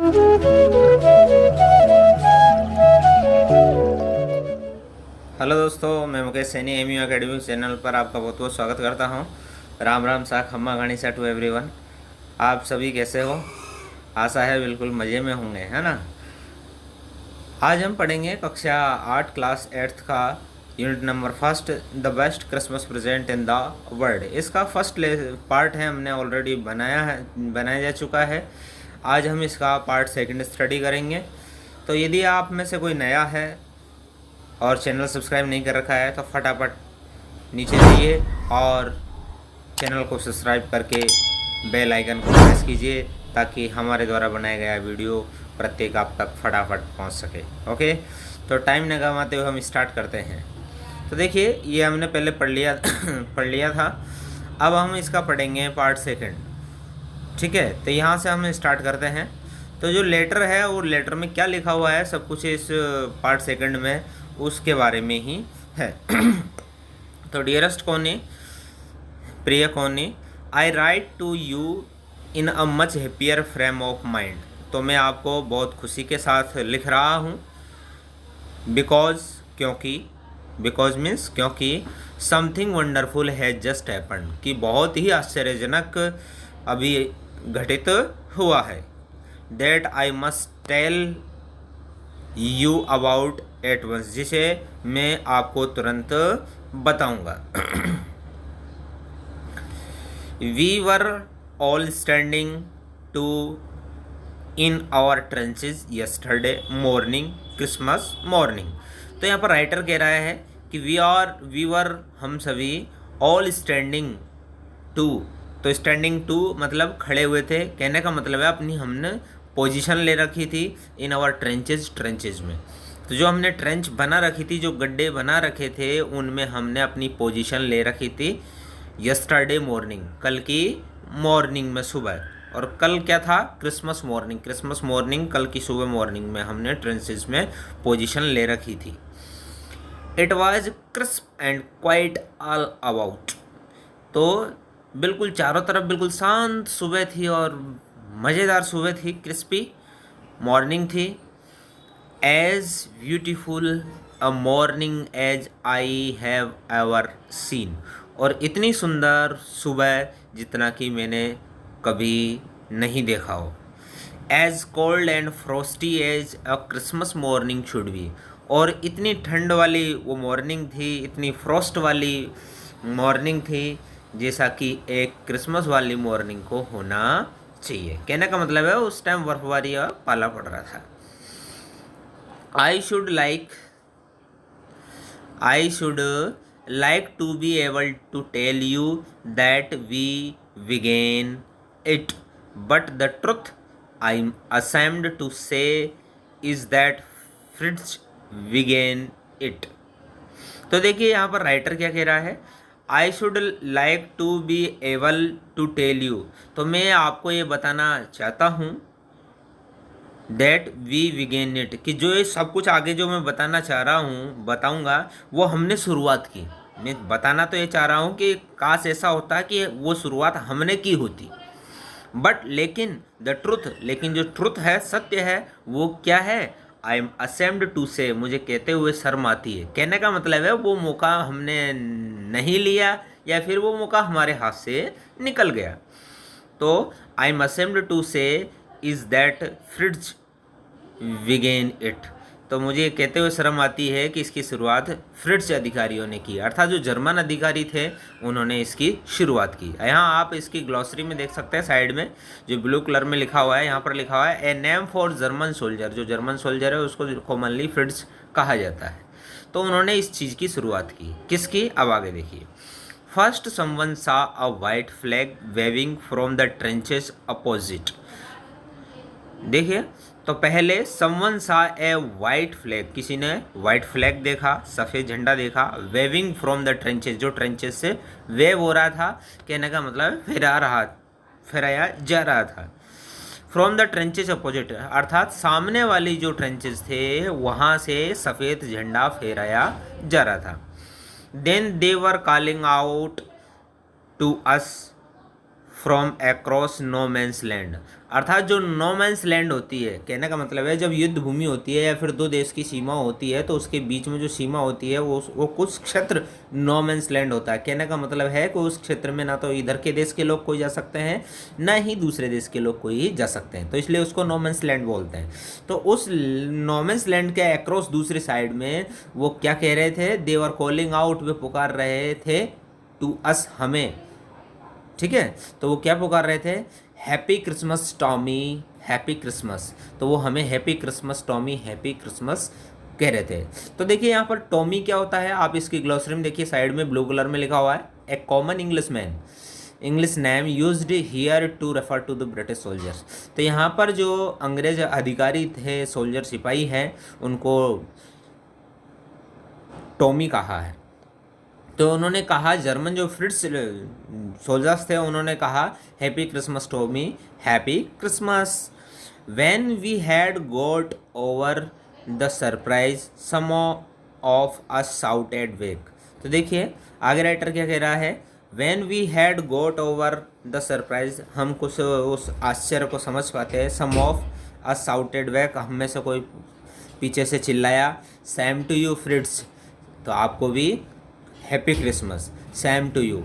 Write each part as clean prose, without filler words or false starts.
Hello दोस्तों, मैं Mukesh Saini MU academy channel पर आपका बहुत बहुत स्वागत करता हूं। राम राम सा खम्मा गणिसा टू एवरीवन। आप सभी कैसे हो? आशा है बिल्कुल मज़े में होंगे, है ना। आज हम पढ़ेंगे कक्षा 8 क्लास 8th का unit number first, the best Christmas present in the world. इसका फर्स्ट पार्ट है, हमने ऑलरेडी बनाया जा चुका है। आज हम इसका पार्ट सेकंड स्टडी करेंगे। तो यदि आप में से कोई नया है और चैनल सब्सक्राइब नहीं कर रखा है तो फटाफट नीचे जाइए और चैनल को सब्सक्राइब करके बेल आइकन को प्रेस कीजिए ताकि हमारे द्वारा बनाया गया वीडियो प्रत्येक आप तक फटाफट पहुंच सके। ओके, तो टाइम न गंवाते हुए हम स्टार्ट करते हैं। तो देखिए, ये हमने पहले पढ़ लिया था। अब हम इसका पढ़ेंगे पार्ट सेकंड। ठीक है, तो यहाँ से हम स्टार्ट करते हैं। तो जो लेटर है वो लेटर में क्या लिखा हुआ है सब कुछ इस पार्ट सेकंड में उसके बारे में ही है। तो डियरेस्ट कोनी, प्रिय Connie, I write to you in a much happier frame of mind. तो मैं आपको बहुत खुशी के साथ लिख रहा हूँ। बिकॉज मीन्स क्योंकि something wonderful has just happened, कि बहुत ही आश्चर्यजनक अभी घटित हुआ है। That I must tell you about at once, जिसे मैं आपको तुरंत बताऊंगा। We were all standing to in our trenches yesterday morning, Christmas morning. तो यहाँ पर राइटर कह रहा है कि वी वर हम सभी ऑल स्टैंडिंग टू। तो स्टैंडिंग टू मतलब खड़े हुए थे, कहने का मतलब है अपनी हमने पोजीशन ले रखी थी इन आवर ट्रेंचेज में। तो जो हमने ट्रेंच बना रखी थी, जो गड्ढे बना रखे थे, उनमें हमने अपनी पोजीशन ले रखी थी यस्टरडे मॉर्निंग, कल की मॉर्निंग में, सुबह। और कल क्या था? क्रिसमस मॉर्निंग, कल की सुबह मॉर्निंग में हमने ट्रेंचेज में पोजीशन ले रखी थी। It was crisp and quite all about. तो बिल्कुल चारों तरफ बिल्कुल शांत सुबह थी और मज़ेदार सुबह थी, क्रिस्पी मॉर्निंग थी। As beautiful a morning as I have ever seen, और इतनी सुंदर सुबह जितना कि मैंने कभी नहीं देखा हो। As cold and frosty as a Christmas morning should be, और इतनी ठंड वाली वो मॉर्निंग थी, इतनी फ्रोस्ट वाली मॉर्निंग थी जैसा कि एक क्रिसमस वाली मॉर्निंग को होना चाहिए। कहने का मतलब है उस टाइम बर्फबारी और पाला पड़ रहा था। I should like to be able to tell you that we began it, but the truth I'm ashamed to say is that Fritz began it। तो देखिए यहाँ पर राइटर क्या कह रहा है, I should like to be able to tell you. तो मैं आपको ये बताना चाहता हूँ दैट वी बिगेन इट, कि जो ये सब कुछ आगे जो मैं बताना चाह रहा हूँ, बताऊँगा, वो हमने शुरुआत की। मैं बताना तो ये चाह रहा हूँ कि काश ऐसा होता कि वो शुरुआत हमने की होती। बट लेकिन लेकिन जो ट्रुथ है, सत्य है, वो क्या है? आई एम असेम्ड टू से, मुझे कहते हुए शर्म आती है। कहने का मतलब है वो मौका हमने नहीं लिया या फिर वो मौका हमारे हाथ से निकल गया। तो I am ashamed to say is that Fritz began it. तो मुझे कहते हुए शर्म आती है कि इसकी शुरुआत फ्रिट्ज अधिकारियों ने की, अर्थात जो जर्मन अधिकारी थे उन्होंने इसकी शुरुआत की। यहाँ आप इसकी ग्लॉसरी में देख सकते हैं, साइड में जो ब्लू कलर में लिखा हुआ है, यहाँ पर लिखा हुआ है a name for German soldier. जो जर्मन सोल्जर है उसको कॉमनली फ्रिट्ज कहा जाता है। तो उन्होंने इस चीज़ की शुरुआत की। किसकी? अब आगे देखिए। First someone saw a white flag waving from the trenches opposite. देखिए, तो पहले समवन सा ए वाइट फ्लैग, किसी ने वाइट फ्लैग देखा, सफ़ेद झंडा देखा, वेविंग फ्रॉम द ट्रेंचेस, जो ट्रेंचेस से वेव हो रहा था, कहने का मतलब फहराया जा रहा था। फ्रॉम द ट्रेंचेस अपोजिट, अर्थात सामने वाली जो ट्रेंचेस थे वहाँ से सफ़ेद झंडा फहराया जा रहा था। Then they were calling out to us from across no man's land, अर्थात जो नो मैंस लैंड होती है, कहने का मतलब है जब युद्ध भूमि होती है या फिर दो देश की सीमा होती है तो उसके बीच में जो सीमा होती है वो कुछ क्षेत्र नो मैंस लैंड होता है। कहने का मतलब है कि उस क्षेत्र में ना तो इधर के देश के लोग कोई जा सकते हैं ना ही दूसरे देश के लोग कोई जा सकते हैं, तो इसलिए उसको नो मैंस लैंड बोलते हैं। तो उस नो मैंस लैंड के अक्रॉस दूसरी साइड में वो क्या कह रहे थे, दे वर कॉलिंग आउट, वे पुकार रहे थे, टू अस, हमें, ठीक है। तो वो क्या पुकार रहे थे, happy Christmas Tommy, happy Christmas. तो वो हमें happy Christmas Tommy, happy Christmas कह रहे थे। तो देखिए यहाँ पर टॉमी क्या होता है, आप इसकी ग्लॉसरी में देखिए साइड में ब्लू कलर में लिखा हुआ है, a common English man, English name used here to refer to the British soldiers. तो यहाँ पर जो अंग्रेज अधिकारी थे, सोल्जर सिपाही हैं, उनको टॉमी कहा है। तो उन्होंने कहा, जर्मन जो फ्रिट्स सोल्जर्स थे उन्होंने कहा, happy Christmas Tommy, happy Christmas. When we had got over the surprise some of us shouted back. तो देखिए आगे राइटर क्या कह रहा है, when we had got over the surprise, हम कुछ उस आश्चर्य को समझ पाते हैं, सम ऑफ अस शाउटेड वेक, हम में से कोई पीछे से चिल्लाया, सेम टू यू फ्रिट्स, तो आपको भी happy Christmas, same to you.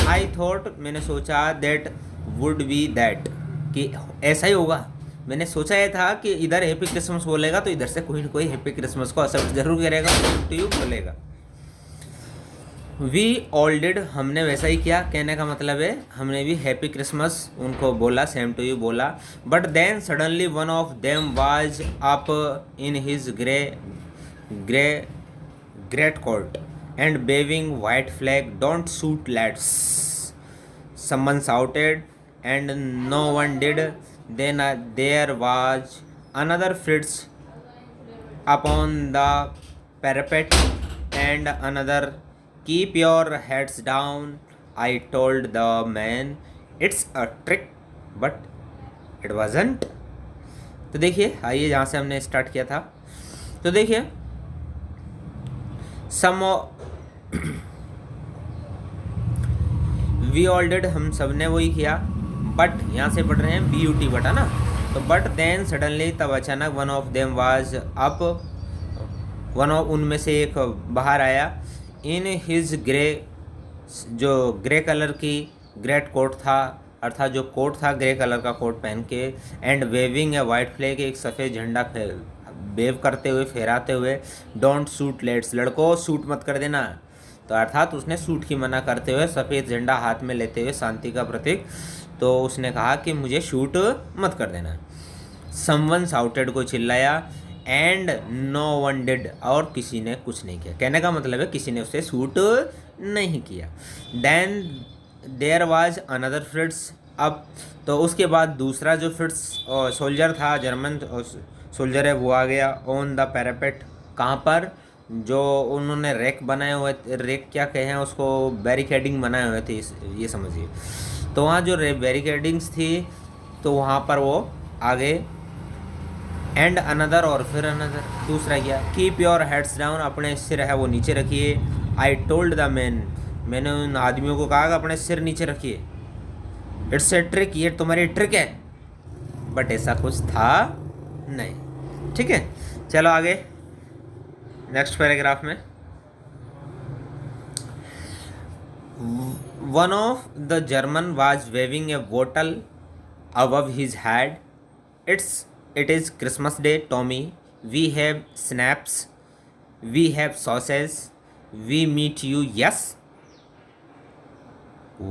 I thought, मैंने सोचा, दैट वुड बी दैट, कि ऐसा ही होगा। मैंने सोचा ये था कि इधर हैप्पी क्रिसमस बोलेगा तो इधर से कोई ना कोई हैप्पी क्रिसमस को एक्सेप्ट जरूर करेगा, सेम टू यू बोलेगा। वी ऑल डिड, हमने वैसा ही किया, कहने का मतलब है हमने भी हैप्पी क्रिसमस उनको बोला, सेम टू यू बोला। But then suddenly one of them was up in his great coat and waving white flag, don't shoot lads, someone shouted, and no one did. Then there was another Fritz upon the parapet, and another, keep your heads down, I told the man, it's a trick, but it wasn't. तो देखिए आइए जहाँ से हमने start किया था, तो देखिए सम वी ऑल डिड, हम सब ने वही किया, बट यहाँ से पढ़ रहे हैं BUT बटा ना, तो बट देन सडनली, तब अचानक, one of them was up, one of उनमें से एक बाहर आया, इन हिज ग्रे, जो ग्रे कलर की ग्रेट कोट था, अर्थात जो कोट था ग्रे कलर का कोट पहन के, and waving a white flag, एक सफ़ेद झंडा वेव करते हुए, फहराते हुए, डोंट शूट लेट्स, लड़कों शूट मत कर देना। तो अर्थात उसने शूट की मना करते हुए, सफ़ेद झंडा हाथ में लेते हुए, शांति का प्रतीक, तो उसने कहा कि मुझे शूट मत कर देना। समवन शाउटेड, को चिल्लाया, एंड नो वन डिड, और किसी ने कुछ नहीं किया, कहने का मतलब है किसी ने उसे शूट नहीं किया। Then there was another Fritz up, तो उसके बाद दूसरा जो फ्रिट्स सोल्जर था, जर्मन सोल्जर है, वो आ गया ऑन द पैरापेट, कहाँ पर, जो उन्होंने रैक बनाए हुए, रैक क्या कहे हैं उसको, बैरिकेडिंग बनाए हुए थे, ये समझिए। तो वहाँ जो बैरिकेडिंग्स थी तो वहाँ पर वो आगे, एंड अनदर, और फिर अनदर, दूसरा क्या, कीप योर हेड्स डाउन, अपने सिर है वो नीचे रखिए। आई टोल्ड द मैन, मैंने उन आदमियों को कहा कि अपने सिर नीचे रखिए। इट्स ए ट्रिक, ये तुम्हारी ट्रिक है, बट ऐसा कुछ था नहीं, ठीक है। चलो आगे नेक्स्ट पैराग्राफ में, one of the German was waving a bottle above his head, it is Christmas day Tommy, we have schnapps, we have sausage, we meet you, yes.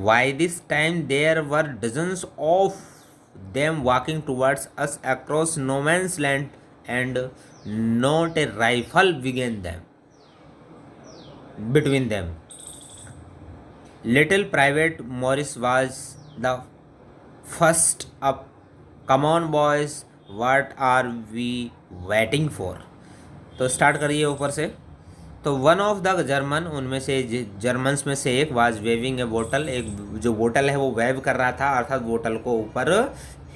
By this time there were dozens of them walking towards us across no man's land, and not a rifle between them. Little Private Morris was the first up. Come on boys, what are we waiting for? तो start करिए ऊपर से। तो one of the German, उनमें से Germans में से एक, वाज वेविंग ए बोटल, एक जो बोटल है वो वेव कर रहा था, अर्थात बोटल को ऊपर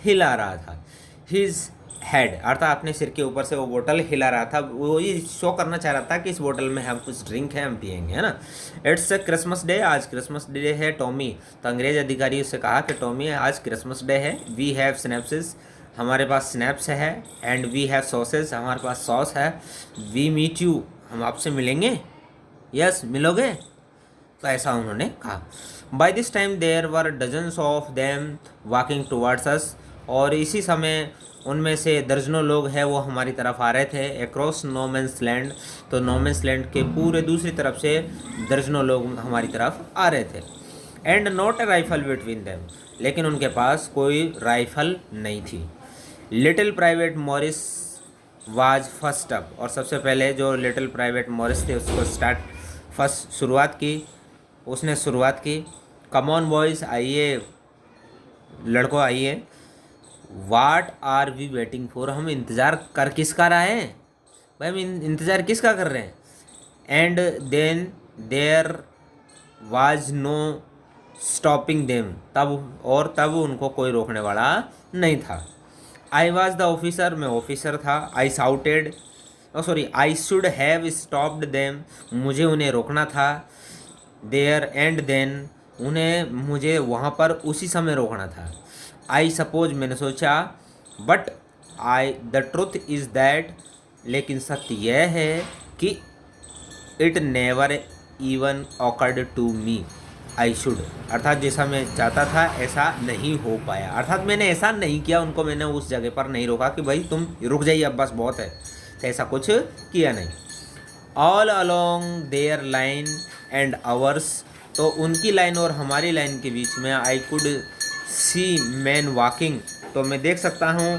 हिला रहा था। हिज हेड, अर्थात अपने सिर के ऊपर से वो बोतल हिला रहा था, वो ये शो करना चाह रहा था कि इस बोतल में हम कुछ ड्रिंक है, हम पियेंगे, है ना। इट्स क्रिसमस डे, आज क्रिसमस डे है टॉमी। तो अंग्रेज अधिकारी उससे कहा कि टॉमी आज क्रिसमस डे है, वी हैव स्नैप्सेस, हमारे पास स्नैप्स है, एंड वी हैव सॉसेस, हमारे पास सॉस है, वी मीट यू, हम आपसे मिलेंगे, यस मिलोगे। तो ऐसा उन्होंने कहा। By this time there were dozens of them walking towards us, और इसी समय उनमें से दर्जनों लोग हैं वो हमारी तरफ आ रहे थे, अक्रॉस नोमेंस लैंड। तो नोमेंस लैंड के पूरे दूसरी तरफ से दर्जनों लोग हमारी तरफ आ रहे थे। And not a rifle between them, लेकिन उनके पास कोई राइफल नहीं थी। Little private Morris was first up, और सबसे पहले जो लिटिल प्राइवेट मॉरिस थे उसको शुरुआत की, उसने शुरुआत की। कम ऑन बॉयज़, आइए लड़कों आइए, what are we waiting for, हम इंतज़ार कर किसका रहे हैं भाई, हम इंतज़ार किसका कर रहे हैं। And then there was no stopping them, तब उनको कोई रोकने वाला नहीं था। आई वॉज द ऑफिसर, मैं ऑफिसर था। I shouted, I should have stopped them, मुझे उन्हें रोकना था। देयर एंड देन, उन्हें मुझे वहाँ पर उसी समय रोकना था। आई सपोज, मैंने सोचा। But the truth is that, लेकिन सत्य यह है कि it never even occurred to me I should, अर्थात जैसा मैं चाहता था ऐसा नहीं हो पाया, अर्थात मैंने ऐसा नहीं किया, उनको मैंने उस जगह पर नहीं रोका कि भाई तुम रुक जाइए अब बस बहुत है, तो ऐसा कुछ किया नहीं। All along their line and ours, तो उनकी लाइन और हमारी लाइन के बीच में I could see man walking, तो मैं देख सकता हूँ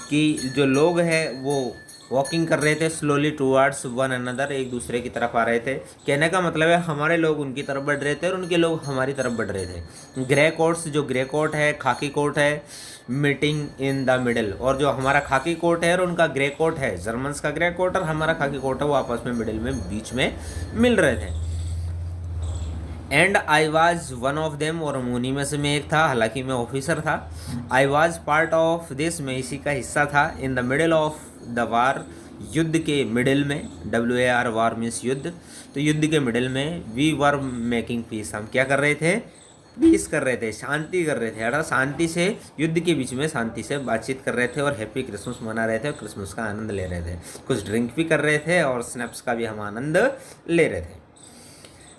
कि जो लोग हैं वो वॉकिंग कर रहे थे स्लोली टूवर्ड्स वन अनदर, एक दूसरे की तरफ आ रहे थे। कहने का मतलब है हमारे लोग उनकी तरफ बढ़ रहे थे और उनके लोग हमारी तरफ बढ़ रहे थे। ग्रे कोट्स, जो ग्रे कोट है, खाकी कोट है, मीटिंग इन द मिडल, और जो हमारा खाकी कोट है और उनका ग्रे कोट है, जर्मन्स का ग्रे कोट और हमारा खाकी कोट है, वो आपस में मिडिल में बीच में मिल रहे थे। And I was one of them, और उन्हीं में से मैं एक था, हालांकि मैं ऑफिसर था। I was part of this, मैं इसी का हिस्सा था। In the middle of the war, युद्ध के मिडिल में, WAR वार मीन्स युद्ध, तो युद्ध के मिडिल में वी वर मेकिंग पीस, हम क्या कर रहे थे, पीस कर रहे थे, शांति कर रहे थे, अर्थात शांति से, युद्ध के बीच में शांति से बातचीत कर रहे थे और हैप्पी क्रिसमस मना रहे थे और क्रिसमस का आनंद ले रहे थे। कुछ ड्रिंक भी कर रहे थे और स्नैप्स का भी हम आनंद ले रहे थे।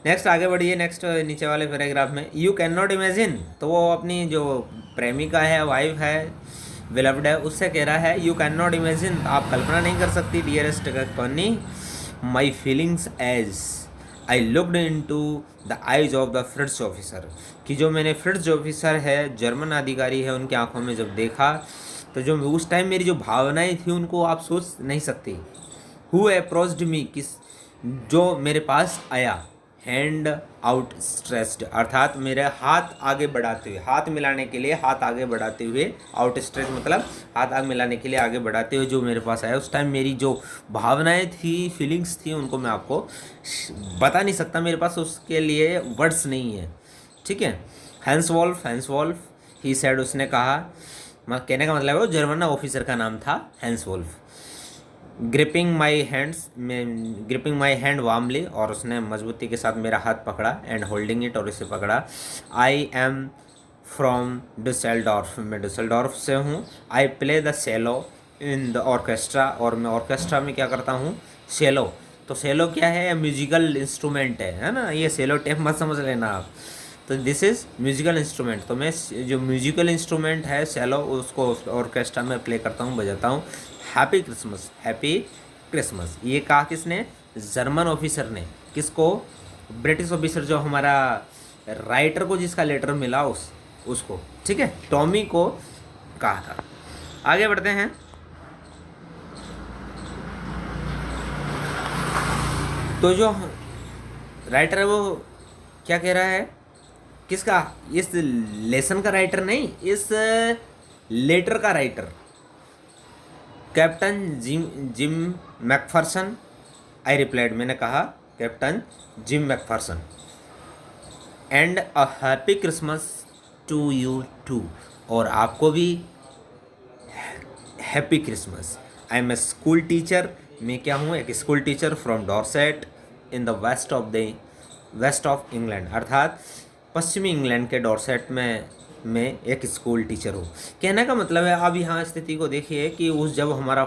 नेक्स्ट आगे बढ़िए, नेक्स्ट नीचे वाले पैराग्राफ में, यू कैन नॉट इमेजिन, तो वो अपनी जो प्रेमिका है, वाइफ है, बिलव्ड है, उससे कह रहा है यू कैन नॉट इमेजिन, आप कल्पना नहीं कर सकती, dearest Connie, my feelings as I looked into the eyes of the Fritz officer, कि जो मैंने फ्रिट्ज ऑफिसर है, जर्मन अधिकारी है, उनकी आंखों में जब देखा, तो जो उस टाइम मेरी जो भावनाएं थी उनको आप सोच नहीं सकती। हु अप्रोच्ड मी, किस, जो मेरे पास आया, हैंड आउट स्ट्रेस्ड, अर्थात मेरे हाथ आगे बढ़ाते हुए, हाथ मिलाने के लिए हाथ आगे बढ़ाते हुए, आउट स्ट्रेच मतलब हाथ आगे मिलाने के लिए आगे बढ़ाते हुए जो मेरे पास आया, उस टाइम मेरी जो भावनाएं थी, फीलिंग्स थी, उनको मैं आपको बता नहीं सकता, मेरे पास उसके लिए वर्ड्स नहीं है, ठीक है। हैंस वॉल्फ ही सेड, उसने कहा, कहने का मतलब है वो जर्मन ऑफिसर का नाम था Hans Wolf. Gripping my hand warmly, और उसने मजबूती के साथ मेरा हाथ पकड़ा, एंड होल्डिंग इट, और इसे पकड़ा। आई एम फ्रॉम डुसेल्डॉर्फ, मैं डुसेल्डॉर्फ से हूँ। I play the cello in the orchestra, और मैं ऑर्केस्ट्रा में क्या करता हूँ, सेलो। तो सेलो क्या है, म्यूजिकल इंस्ट्रूमेंट है ना, ये सेलो टेप मत समझ लेना आप, तो दिस इज़ म्यूजिकल इंस्ट्रूमेंट। तो मैं जो म्यूजिकल इंस्ट्रूमेंट है सेलो, उसको ऑर्केस्ट्रा में प्ले करता हूँ, बजाता हूँ। हैप्पी क्रिसमस, हैप्पी क्रिसमस, ये कहा किसने, जर्मन ऑफिसर ने, किसको, ब्रिटिश ऑफिसर, जो हमारा राइटर को जिसका लेटर मिला उसको, ठीक है, टॉमी को कहा था। आगे बढ़ते हैं। तो जो राइटर है वो क्या कह रहा है, किसका, इस लेसन का राइटर नहीं, इस लेटर का writer, captain Jim McPherson. I replied, मैंने कहा captain Jim McPherson, and a happy Christmas to you too, और आपको भी happy Christmas. I am a school teacher, मैं क्या हूँ, एक school teacher from Dorset in the west of England, अर्थात पश्चिमी इंग्लैंड के डॉर्सेट में मैं एक स्कूल टीचर हूँ। कहने का मतलब है, अब यहाँ स्थिति को देखिए कि उस जब हमारा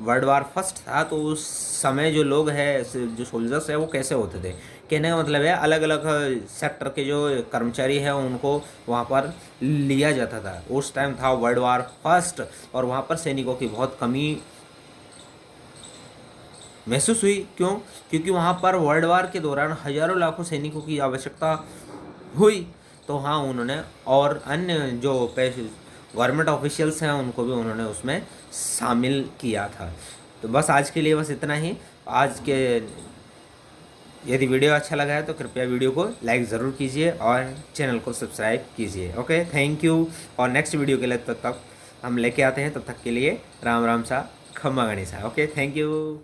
वर्ल्ड वार फर्स्ट था तो उस समय जो लोग हैं, जो सोल्जर्स हैं, वो कैसे होते थे। कहने का मतलब है अलग अलग सेक्टर के जो कर्मचारी हैं उनको वहाँ पर लिया जाता था। उस टाइम था वर्ल्ड वार फर्स्ट और वहाँ पर सैनिकों की बहुत कमी महसूस हुई। क्यों? क्योंकि वहाँ पर वर्ल्ड वार के दौरान हजारों लाखों सैनिकों की आवश्यकता हुई। तो हाँ, उन्होंने और अन्य जो गवर्नमेंट ऑफिशियल्स हैं उनको भी उन्होंने उसमें शामिल किया था। तो बस आज के लिए बस इतना ही। आज के यदि वीडियो अच्छा लगा है तो कृपया वीडियो को लाइक ज़रूर कीजिए और चैनल को सब्सक्राइब कीजिए। Okay, thank you. और नेक्स्ट वीडियो के लिए तब तक हम लेके आते हैं, तब तक के लिए राम राम सा, खम्मा गणेशा। Okay, thank you.